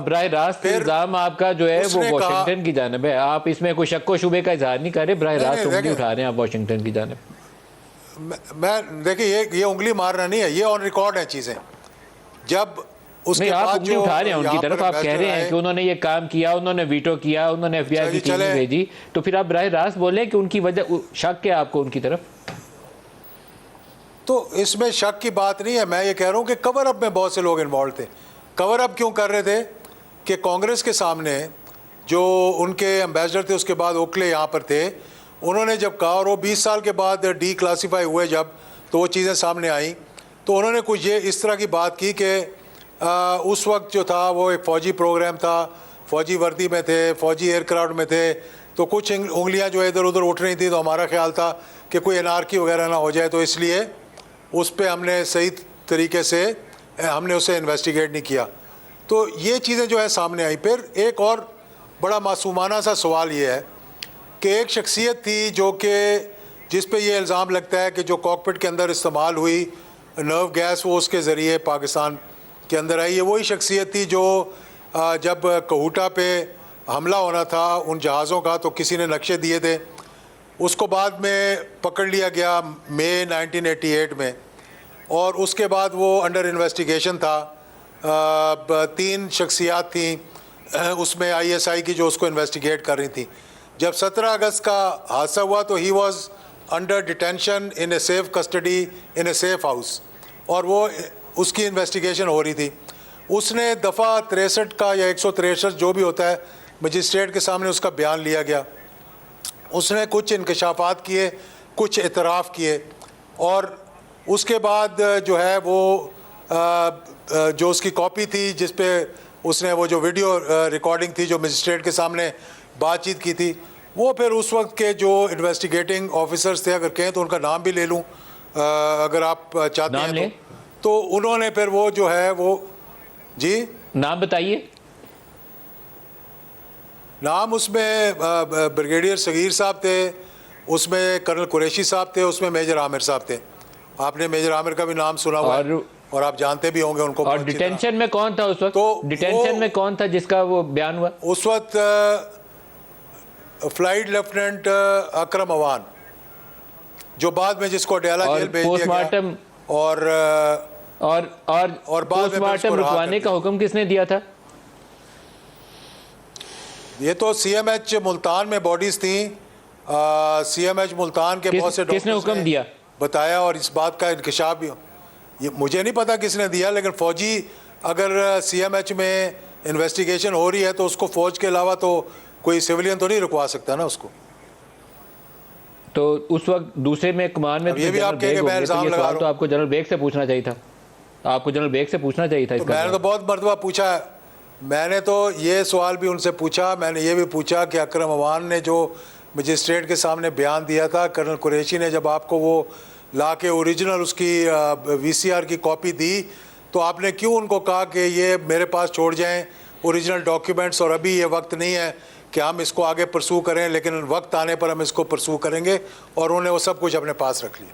बराह रास्त इल्जाम आपका जो है वो वॉशिंगटन की जानिब है। आप इसमें कोई शक व शुबे का इजहार नहीं कर रहे, बराह रास्त उंगली उठा रहे हैं आप वॉशिंगटन की जानिब। मैं देखिए ये उंगली मारना नहीं है, ये ऑन रिकॉर्ड है चीजें। जब उसके आप बाद उंगली उठा रहे हैं उनकी तरफ, आप कह रहे हैं कि उन्होंने ये काम किया, उन्होंने वीटो किया, उन्होंने FBI की टीम भेजी, तो फिर आप बराह रास्त बोले कि उनकी वजह शक है आपको उनकी तरफ। तो इसमें शक की बात नहीं है, मैं ये कह रहा हूँ कि कवर अप में बहुत से लोग इन्वॉल्व थे। कवर अप क्यों कर रहे थे कि कांग्रेस के सामने जो उनके एम्बेसडर थे, उसके बाद ओकले यहाँ पर थे, उन्होंने जब कहा और वो 20 साल के बाद डी क्लासीफाई हुए जब, तो वो चीज़ें सामने आई, तो उन्होंने कुछ ये इस तरह की बात की कि उस वक्त जो था वो एक फ़ौजी प्रोग्राम था, फ़ौजी वर्दी में थे, फ़ौजी एयरक्राफ्ट में थे, तो कुछ उंगलियां जो इधर उधर उठ रही थी, तो हमारा ख्याल था कि कोई एनार्की वगैरह ना हो जाए, तो इसलिए उस पर हमने सही तरीके से हमने उसे इन्वेस्टिगेट नहीं किया। तो ये चीज़ें जो है सामने आई। फिर एक और बड़ा मासूमाना सा सवाल ये है कि एक शख्सियत थी जो कि जिस पे ये इल्ज़ाम लगता है कि जो कॉकपिट के अंदर इस्तेमाल हुई नर्व गैस वो उसके ज़रिए पाकिस्तान के अंदर आई। ये वही शख्सियत थी जो जब कहूटा पे हमला होना था उन जहाज़ों का, तो किसी ने नक्शे दिए थे, उसको बाद में पकड़ लिया गया मई 1988 में, और उसके बाद वो अंडर इन्वेस्टिगेशन था। 3 शख्सियात थी उसमें ISI की जो उसको इन्वेस्टिगेट कर रही थी। जब 17 अगस्त का हादसा हुआ तो he was under detention in a safe custody in a safe house, और वो उसकी इन्वेस्टिगेशन हो रही थी। उसने दफ़ा 63 का या 163 जो भी होता है, मजिस्ट्रेट के सामने उसका बयान लिया गया। उसने कुछ इंकशाफात किए, कुछ इतराफ़ किए, और उसके बाद जो है वो जो उसकी कॉपी थी जिस पे उसने वो जो वीडियो रिकॉर्डिंग थी जो मजिस्ट्रेट के सामने बातचीत की थी, वो फिर उस वक्त के जो इन्वेस्टिगेटिंग ऑफिसर्स थे, अगर कहें तो उनका नाम भी ले लूँ अगर आप चाहते हैं तो उन्होंने फिर वो जो है वो जी नाम बताइए। नाम उसमें ब्रिगेडियर सगीर साहब थे, उसमें कर्नल कुरैशी साहब थे, उसमें मेजर आमिर साहब थे। आपने मेजर आमिर का भी नाम सुना हुआ है और आप जानते भी होंगे उनको। और डिटेंशन में कौन था उस वक्त? तो डिटेंशन में कौन था जिसका वो बयान हुआ? उस वक्त फ्लाइट लेफ्टिनेंट अकरम अवान, जो बाद में जिसको अडयाला जेल भेज दिया गया, और पोस्टमार्टम रुकवाने का हुक्म किसने दिया था? ये तो CMH मुल्तान में बॉडीज थी। CMH मुल्तान के बहुत से डॉक्टर्स किसने हुक्म दिया बताया, और इस बात का इंकशाफ भी ये मुझे नहीं पता किसने दिया, लेकिन फौजी अगर CMH में इन्वेस्टिगेशन हो रही है तो उसको फौज के अलावा तो कोई सिविलियन तो नहीं रुकवा सकता ना उसको। तो उस वक्त दूसरे में कमान में ये भी आप कह के मैं इल्जाम लगा रहा हूं। तो आपको जनरल बेग से पूछना चाहिए था, आपको जनरल बेग से पूछना चाहिए था। मैंने तो बहुत मरतबा पूछा, मैंने तो ये सवाल भी उनसे पूछा, मैंने ये भी पूछा कि अकरम अवान ने जो मजिस्ट्रेट के सामने बयान दिया था, कर्नल कुरैशी ने जब आपको वो ला के ओरिजिनल उसकी VCR की कॉपी दी, तो आपने क्यों उनको कहा कि ये मेरे पास छोड़ जाएं ओरिजिनल डॉक्यूमेंट्स, और अभी ये वक्त नहीं है कि हम इसको आगे परसू करें, लेकिन वक्त आने पर हम इसको परसू करेंगे, और उन्होंने वो सब कुछ अपने पास रख लिया।